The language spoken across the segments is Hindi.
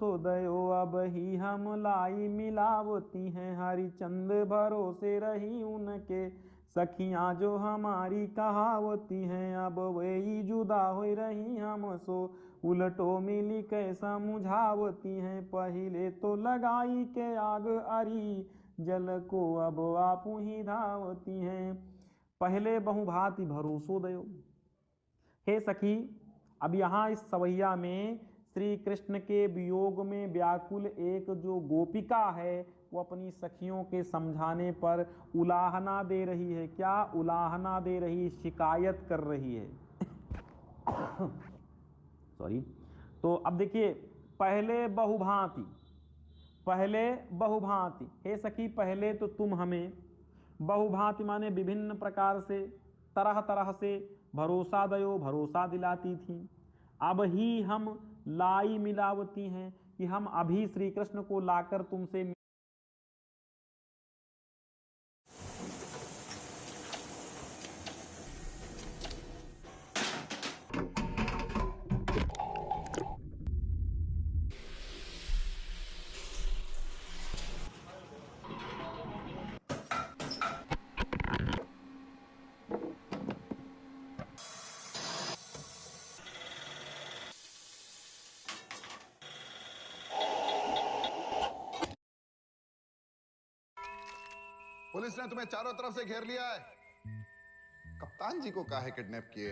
सोदयो, अब ही हम लाई मिलावती हैं। हरिचंद भरोसे रही उनके, सखियां जो हमारी कहावती हैं। अब वही जुदा हो रही हमसो, उलटो मिली कैसा मुझावती हैं। पहले तो लगाई के आग अरी, जल को अब आप ही धावती हैं। पहले बहुभांति भरोसो दयो। हे सखी, अब यहाँ इस सवैया में श्री कृष्ण के वियोग में व्याकुल एक जो गोपिका है, वो अपनी सखियों के समझाने पर उलाहना दे रही है। क्या उलाहना दे रही? शिकायत कर रही है। सॉरी। तो अब देखिए, पहले बहुभांति, पहले बहुभांति। हे सखी, पहले तो तुम हमें बहुभांति माने विभिन्न प्रकार से, तरह तरह से भरोसा दयो, भरोसा दिलाती थी। अब ही हम लाई मिलावती हैं, कि हम अभी श्री कृष्ण को लाकर तुमसे। पुलिस ने तुम्हें चारों तरफ से घेर लिया है। कप्तान जी को काहे किडनैप किए?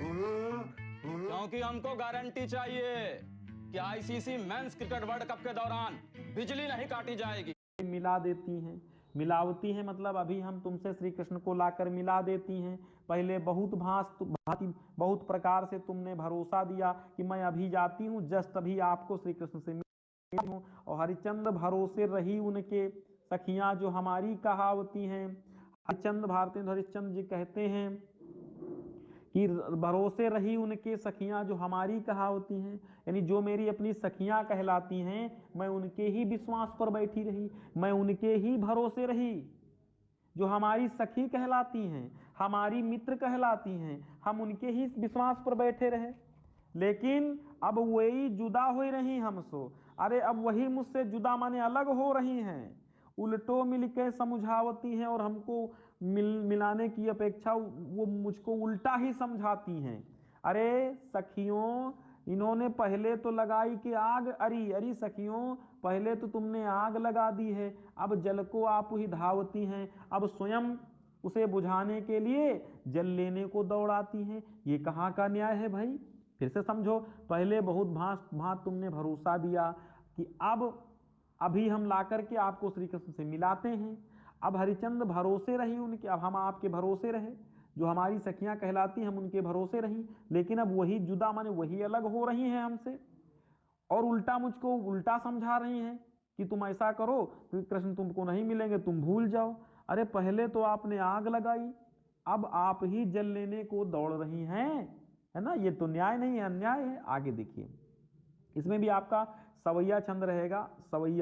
क्योंकि हमको गारंटी चाहिए कि ICC men's cricket world cup के दौरान बिजली नहीं काटी जाएगी। मिला देती हैं, मिलावती हैं, मतलब अभी हम तुमसे श्री कृष्ण को लाकर मिला देती हैं। पहले बहुत भांति बहुत प्रकार से तुमने भरोसा दिया कि मैं अभी जाती हूँ, जस्ट अभी आपको श्री कृष्ण से मिली हूँ। और हरिचंद भरोसे रही उनके, सखियां जो हमारी कहावती हैं। हरिचंद भारती हरिश्चंद्र जी कहते हैं कि भरोसे रही उनके सखियां जो हमारी कहावती हैं, यानी जो मेरी अपनी सखियां कहलाती हैं, मैं उनके ही विश्वास पर बैठी रही, मैं उनके ही भरोसे रही। जो हमारी सखी कहलाती हैं, हमारी मित्र कहलाती हैं, हम उनके ही विश्वास पर बैठे रहे। लेकिन अब वही जुदा हो रही हमसो। अरे अब वही मुझसे जुदा माने अलग हो रही हैं, उल्टो मिलके समझावती हैं, और हमको मिलाने की अपेक्षा वो मुझको उल्टा ही समझाती हैं। अरे सखियों, इन्होंने पहले तो लगाई कि आग अरी अरी, सखियों पहले तो तुमने आग लगा दी है, अब जल को आप ही धावती हैं। अब स्वयं उसे बुझाने के लिए जल लेने को दौड़ाती हैं। ये कहाँ का न्याय है भाई? फिर से समझो, पहले बहुत भांत तुमने भरोसा दिया कि अब अभी हम लाकर के आपको श्री कृष्ण से मिलाते हैं। अब हरिचंद भरोसे रही उनके, अब हम आपके भरोसे रहे, जो हमारी सखियां कहलाती हम उनके भरोसे रही। लेकिन अब वही जुदा माने वही अलग हो रही हैं हमसे, और उल्टा मुझको उल्टा समझा रही हैं कि तुम ऐसा करो तो कृष्ण तुमको नहीं मिलेंगे, तुम भूल जाओ। अरे पहले तो आपने आग लगाई, अब आप ही जल लेने को दौड़ रही हैं, है ना? ये तो न्याय नहीं है, अन्याय है। आगे देखिए, इसमें भी आपका सवैया छंद रहेगा। सवैया